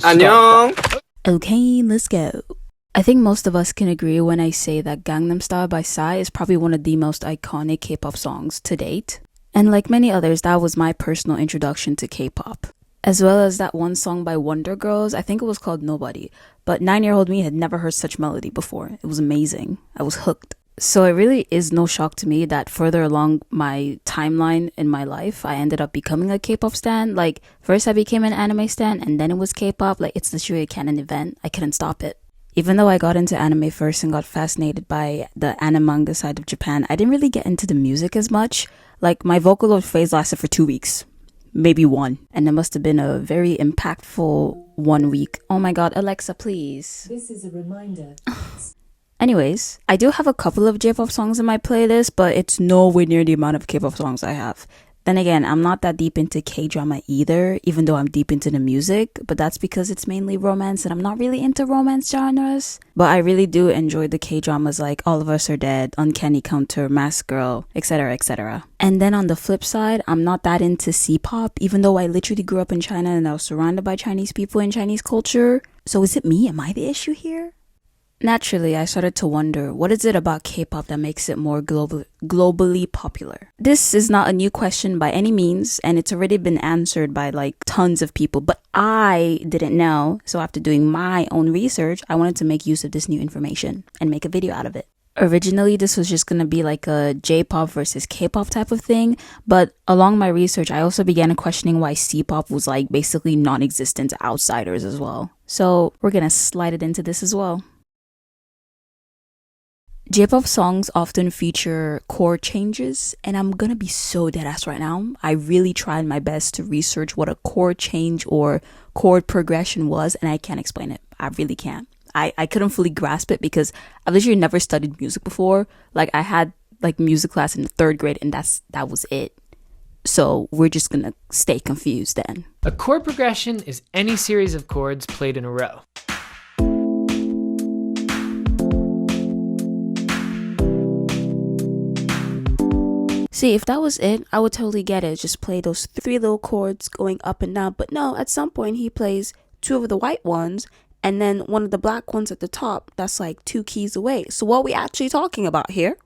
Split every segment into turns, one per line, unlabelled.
안녕.
Okay, let's go. I think most of us can agree when I say that Gangnam Style by Psy is probably one of the most iconic K-pop songs to date. And like many others, that was my personal introduction to K-pop. As well as that one song by Wonder Girls, I think it was called Nobody. But 9-year-old me had never heard such melody before. It was amazing. I was hooked. So it really is no shock to me that further along my timeline in my life, I ended up becoming a K-pop stan. Like, first I became an anime stan, and then it was K-pop. Like, it's literally a canon event. I couldn't stop it. Even though I got into anime first and got fascinated by the anime manga side of Japan, I didn't really get into the music as much. Like, my Vocaloid phase lasted for 2 weeks. Maybe one. And it must have been a very impactful 1 week. Oh my god, Alexa, please.
This is a reminder.
Anyways, I do have a couple of J-pop songs in my playlist, but it's nowhere near the amount of K-pop songs I have. Then again, I'm not that deep into K-drama either, even though I'm deep into the music, but that's because it's mainly romance and I'm not really into romance genres. But I really do enjoy the K-dramas like All of Us Are Dead, Uncanny Counter, Mask Girl, etc, etc. And then on the flip side, I'm not that into C-pop, even though I literally grew up in China and I was surrounded by Chinese people and Chinese culture. So is it me? Am I the issue here? Naturally, I started to wonder, what is it about K-pop that makes it more globally popular? This is not a new question by any means, and it's already been answered by like tons of people, but I didn't know. So after doing my own research, I wanted to make use of this new information and make a video out of it. Originally, this was just going to be like a J-pop versus K-pop type of thing, but along my research, I also began questioning why C-pop was like basically non-existent to outsiders as well. So we're going to slide it into this as well. J-pop songs often feature chord changes, and I'm gonna be so deadass right now. I really tried my best to research what a chord change or chord progression was, and I can't explain it. I really can't. I couldn't fully grasp it because I've literally never studied music before. Like, I had like music class in the 3rd grade, and that was it. So we're just gonna stay confused then.
A chord progression is any series of chords played in a row.
See, if that was it, I would totally get it. Just play those 3 little chords going up and down. But no, at some point he plays 2 of the white ones and then one of the black ones at the top that's like 2 keys away. So what are we actually talking about here?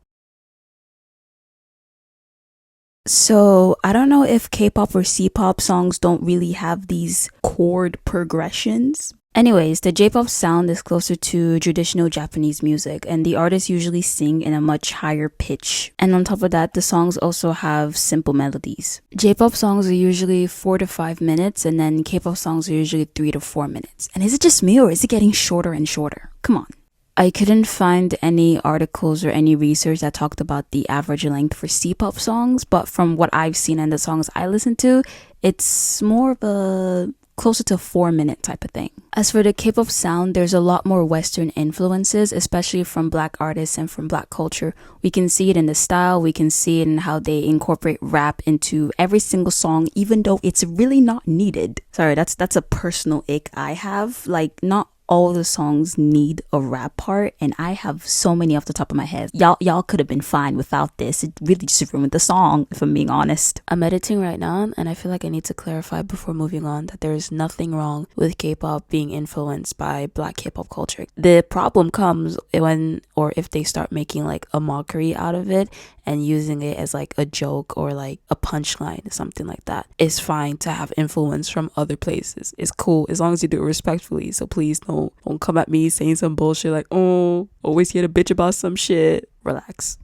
So I don't know if K-pop or C-pop songs don't really have these chord progressions. Anyways, the J-pop sound is closer to traditional Japanese music, and the artists usually sing in a much higher pitch. And on top of that, the songs also have simple melodies. J-pop songs are usually 4 to 5 minutes, and then K-pop songs are usually 3 to 4 minutes. And is it just me, or is it getting shorter and shorter? Come on. I couldn't find any articles or any research that talked about the average length for C-pop songs, but from what I've seen and the songs I listen to, it's more of a closer to 4-minute type of thing. As for the K-pop sound, there's a lot more Western influences, especially from Black artists and from Black culture. We can see it in the style, we can see it in how they incorporate rap into every single song, even though it's really not needed. Sorry, that's a personal ick I have. Like, not all the songs need a rap part, and I have so many off the top of my head. Y'all could have been fine without this. It really just ruined the song, if I'm being honest. I'm editing right now, and I feel like I need to clarify before moving on that there is nothing wrong with K-pop being influenced by Black K-pop culture. The problem comes when, or if they start making like a mockery out of it and using it as like a joke or like a punchline or something like that. It's fine to have influence from other places. It's cool as long as you do it respectfully. So please don't come at me saying some bullshit like, oh, always here to bitch about some shit. Relax.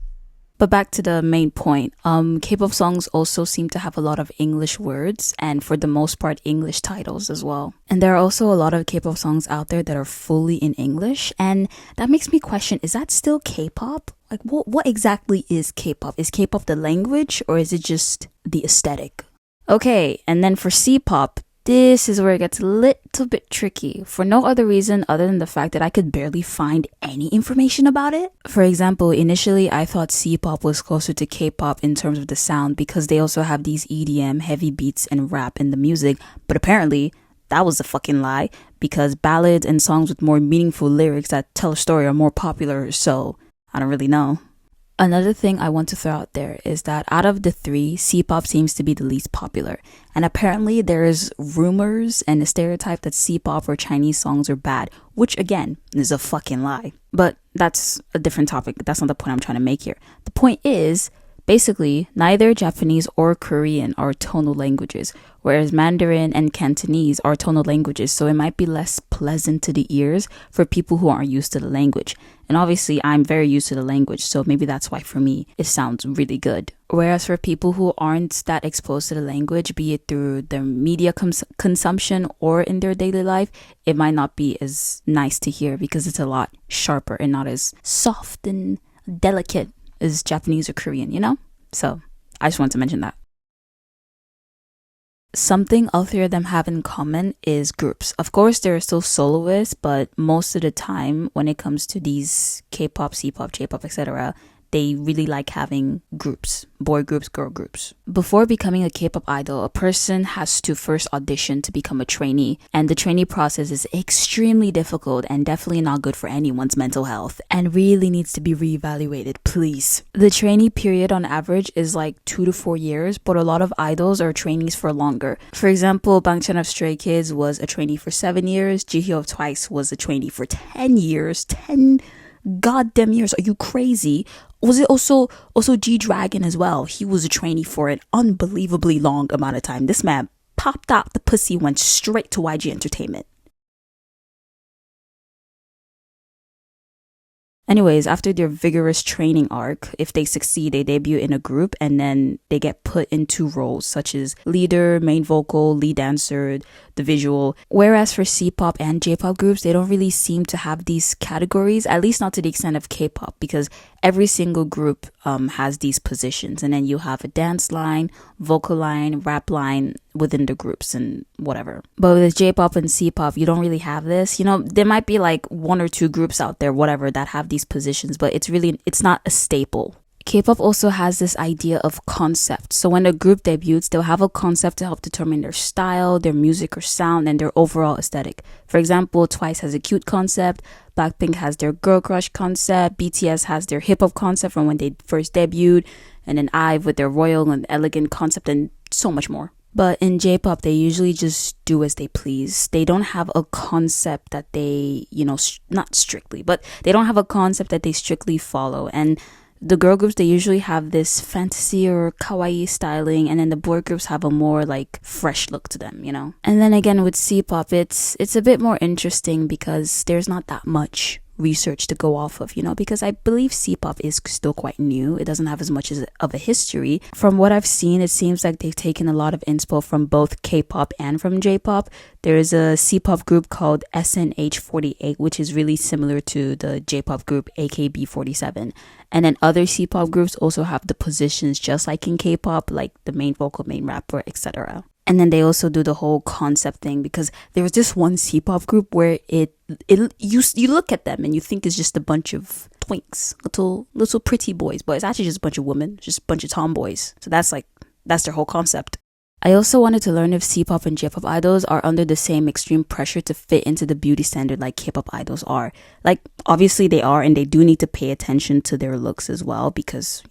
But back to the main point, K-pop songs also seem to have a lot of English words and for the most part English titles as well. And there are also a lot of K-pop songs out there that are fully in English, and that makes me question, is that still K-pop? Like, what exactly is K-pop? Is K-pop the language or is it just the aesthetic? Okay, and then for C-pop, this is where it gets a little bit tricky for no other reason other than the fact that I could barely find any information about it. For example, initially I thought C-pop was closer to K-pop in terms of the sound because they also have these EDM, heavy beats, and rap in the music, but apparently that was a fucking lie because ballads and songs with more meaningful lyrics that tell a story are more popular, so I don't really know. Another thing I want to throw out there is that out of the three, C-pop seems to be the least popular. And apparently there is rumors and a stereotype that C-pop or Chinese songs are bad, which again is a fucking lie. But that's a different topic. That's not the point I'm trying to make here. The point is, basically, neither Japanese or Korean are tonal languages, whereas Mandarin and Cantonese are tonal languages, so it might be less pleasant to the ears for people who aren't used to the language. And obviously, I'm very used to the language, so maybe that's why for me, it sounds really good. Whereas for people who aren't that exposed to the language, be it through their media consumption or in their daily life, it might not be as nice to hear because it's a lot sharper and not as soft and delicate as Japanese or Korean, you know? So I just wanted to mention that. Something all three of them have in common is groups. Of course, there are still soloists, but most of the time when it comes to these K-pop, C-pop, J-pop, etc., they really like having groups, boy groups, girl groups. Before becoming a K-pop idol, a person has to first audition to become a trainee, and the trainee process is extremely difficult and definitely not good for anyone's mental health and really needs to be reevaluated, please. The trainee period on average is like 2 to 4 years, but a lot of idols are trainees for longer. For example, Bangchan of Stray Kids was a trainee for 7 years, Jihyo of Twice was a trainee for 10 years, 10 goddamn years. Are you crazy? Was it also G-Dragon as well? He was a trainee for an unbelievably long amount of time. This man popped out the pussy, went straight to YG Entertainment. Anyways, after their vigorous training arc, if they succeed, they debut in a group and then they get put into roles such as leader, main vocal, lead dancer, the visual. Whereas for C-pop and J-pop groups, they don't really seem to have these categories, at least not to the extent of K-pop, because every single group has these positions. And then you have a dance line, vocal line, rap line within the groups and whatever. But with J-pop and C-pop, you don't really have this. You know, there might be like 1 or 2 groups out there, whatever, that have these positions, but it's not a staple. K-pop also has this idea of concept. So when a group debuts, they'll have a concept to help determine their style, their music or sound, and their overall aesthetic. For example, Twice has a cute concept, Blackpink has their girl crush concept, BTS has their hip-hop concept from when they first debuted, and then IVE with their royal and elegant concept, and so much more. But in J-pop, they usually just do as they please. They don't have a concept that they, not strictly, but they don't have a concept that they strictly follow. And the girl groups, they usually have this fantasy or kawaii styling, and then the boy groups have a more like fresh look to them, And then again with C-pop, it's a bit more interesting because there's not that much research to go off of, because I believe C-pop is still quite new. It doesn't have as much of a history. From what I've seen, it seems like they've taken a lot of inspo from both K-pop and from J-pop. There is a C-pop group called SNH48, which is really similar to the J-pop group AKB47. And then other C-pop groups also have the positions just like in K-pop, like the main vocal, main rapper, etc. And then they also do the whole concept thing, because there was this one C-pop group where you look at them and you think it's just a bunch of twinks, little pretty boys, but it's actually just a bunch of women, just a bunch of tomboys. So that's their whole concept. I also wanted to learn if C-pop and J-pop idols are under the same extreme pressure to fit into the beauty standard like K-pop idols are. Like, obviously they are, and they do need to pay attention to their looks as well, because,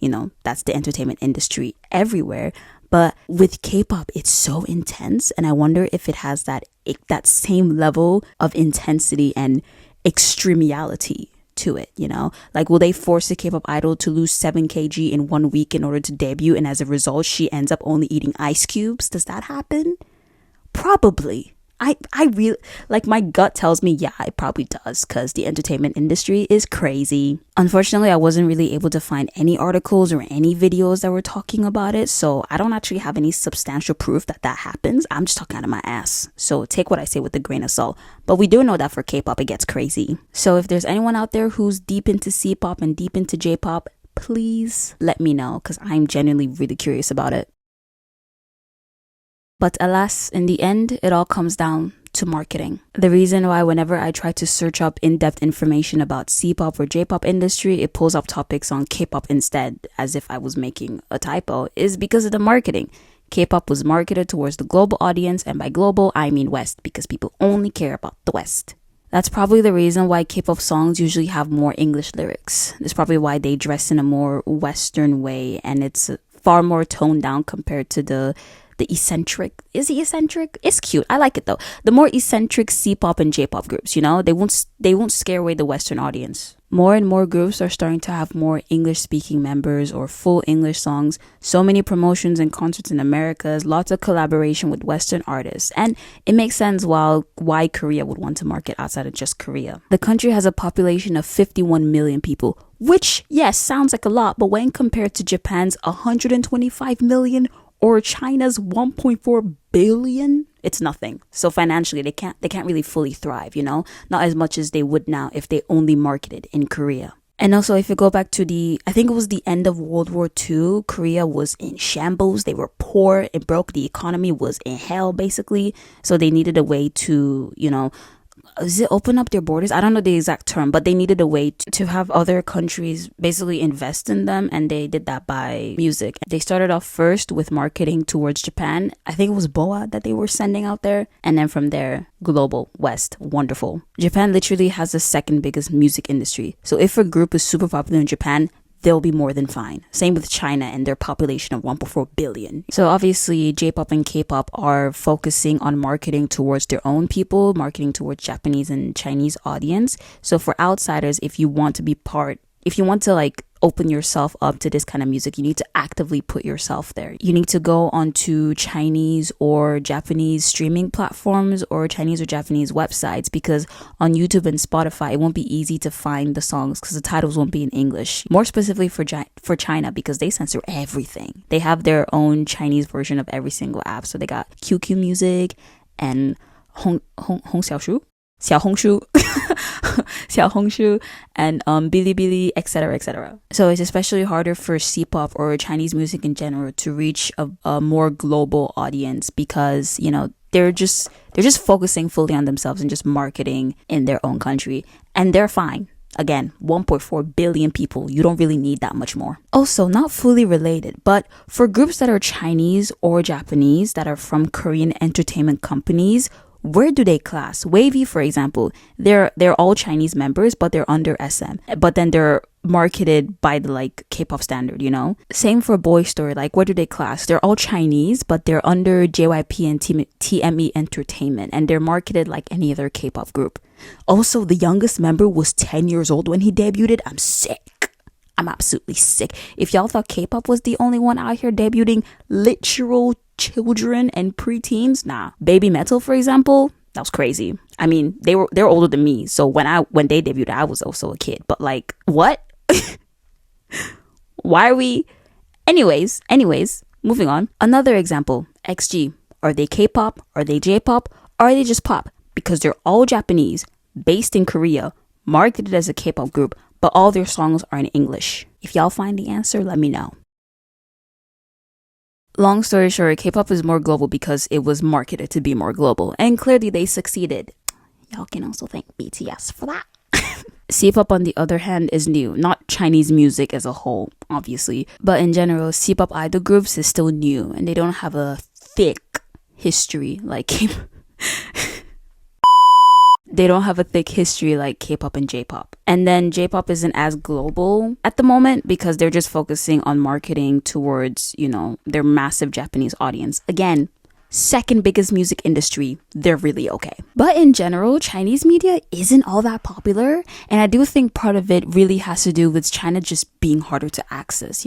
that's the entertainment industry everywhere. But with K-pop, it's so intense, and I wonder if it has that same level of intensity and extremality to it, Like, will they force a K-pop idol to lose 7 kg in 1 week in order to debut, and as a result, she ends up only eating ice cubes? Does that happen? Probably. I really, like, my gut tells me, yeah, it probably does, because the entertainment industry is crazy. Unfortunately, I wasn't really able to find any articles or any videos that were talking about it, so I don't actually have any substantial proof that happens. I'm just talking out of my ass, so take what I say with a grain of salt. But we do know that for K-pop, it gets crazy. So if there's anyone out there who's deep into C-pop and deep into J-pop, please let me know, because I'm genuinely really curious about it. But alas, in the end, it all comes down to marketing. The reason why whenever I try to search up in-depth information about C-pop or J-pop industry, it pulls up topics on K-pop instead, as if I was making a typo, is because of the marketing. K-pop was marketed towards the global audience, and by global, I mean West, because people only care about the West. That's probably the reason why K-pop songs usually have more English lyrics. That's probably why they dress in a more Western way, and it's far more toned down compared to the eccentric. Is he eccentric? It's cute. I like it though. The more eccentric C-pop and J-pop groups, they won't scare away the Western audience. More and more groups are starting to have more English speaking members or full English songs. So many promotions and concerts in Americas, lots of collaboration with Western artists. And it makes sense why Korea would want to market outside of just Korea. The country has a population of 51 million people, which, yes, sounds like a lot, but when compared to Japan's 125 million or China's 1.4 billion, it's nothing. So financially, they can't really fully thrive, not as much as they would now if they only marketed in Korea. And also, if you go back to I think it was the end of World War II, Korea was in shambles. They were poor, it broke, the economy was in hell, basically. So they needed a way to, is it open up their borders? I don't know the exact term, but they needed a way to have other countries basically invest in them, and they did that by music. They started off first with marketing towards Japan. I think it was BoA that they were sending out there, and then from there, global, West, wonderful. Japan literally has the second biggest music industry. So if a group is super popular in Japan, they'll be more than fine. Same with China and their population of 1.4 billion. So obviously, J-pop and K-pop are focusing on marketing towards their own people, marketing towards Japanese and Chinese audience. So for outsiders, if you want to like open yourself up to this kind of music, you need to actively put yourself there. You need to go onto Chinese or Japanese streaming platforms or Chinese or Japanese websites, because on YouTube and Spotify, it won't be easy to find the songs because the titles won't be in English. More specifically for China, because they censor everything. They have their own Chinese version of every single app. So they got QQ Music and Hong Xiaoshu. Xiaohongshu, Xiaohongshu, and Bilibili, etc., etc. So it's especially harder for C-pop or Chinese music in general to reach a more global audience, because they're just focusing fully on themselves and just marketing in their own country, and they're fine. Again, 1.4 billion people. You don't really need that much more. Also, not fully related, but for groups that are Chinese or Japanese that are from Korean entertainment companies, where do they class? Wavy, for example, they're all Chinese members, but they're under SM. But then they're marketed by the K-pop standard, Same for Boy Story. Where do they class? They're all Chinese, but they're under JYP and TME Entertainment, and they're marketed like any other K-pop group. Also, the youngest member was 10 years old when he debuted. I'm sick. I'm absolutely sick. If y'all thought K-pop was the only one out here debuting literal children and preteens, nah. Baby Metal, for example, that was crazy. I mean, they're older than me, so when they debuted, I was also a kid. But what? Why are we? Anyways, moving on. Another example, XG. Are they K-pop? Are they J-pop? Or are they just pop? Because they're all Japanese, based in Korea, marketed as a K-pop group, but all their songs are in English. If y'all find the answer, let me know. Long story short, K-pop is more global because it was marketed to be more global, and clearly they succeeded. Y'all can also thank BTS for that. C-pop, on the other hand, is new. Not Chinese music as a whole, obviously, but in general, C-pop idol groups is still new, and they don't have a thick history like K-pop. They don't have a thick history like K-pop and J-pop. And then J-pop isn't as global at the moment because they're just focusing on marketing towards, their massive Japanese audience. Again, second biggest music industry. They're really okay. But in general, Chinese media isn't all that popular. And I do think part of it really has to do with China just being harder to access,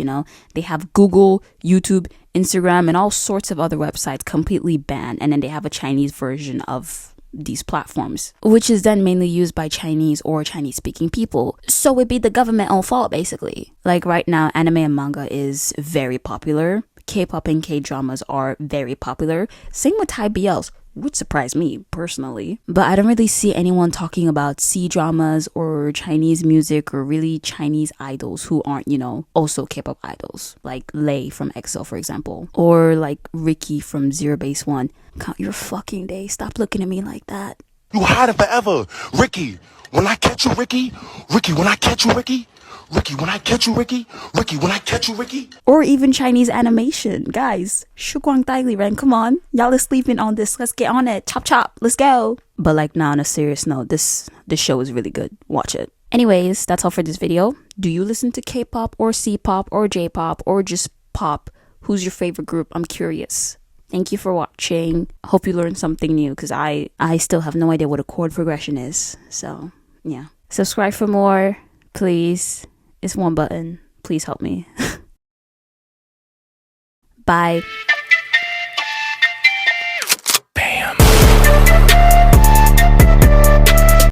They have Google, YouTube, Instagram, and all sorts of other websites completely banned. And then they have a Chinese version of these platforms, which is then mainly used by Chinese or Chinese speaking people. So it'd be the government own fault, basically. Right now, anime and manga is very popular. K-pop and K-dramas are very popular. Same with Thai BLs, which surprised me personally. But I don't really see anyone talking about C-dramas or Chinese music or really Chinese idols who aren't, also K-pop idols. Like Lay from EXO, for example. Or like Ricky from Zero Base One. Count your fucking days. Stop looking at me like that.
You hiding forever. Ricky, when I catch you, Ricky. Ricky, when I catch you, Ricky. Ricky, when I catch you, Ricky. Ricky, when I catch you, Ricky.
Or even Chinese animation. Guys, 时光代理人, come on. Y'all are sleeping on this. Let's get on it. Chop chop. Let's go. But like, nah, on a serious note, this show is really good. Watch it. Anyways, that's all for this video. Do you listen to K-pop or C-pop or J-pop or just pop? Who's your favorite group? I'm curious. Thank you for watching. Hope you learned something new because I still have no idea what a chord progression is. So, yeah. Subscribe for more, please. It's one button. Please help me. Bye.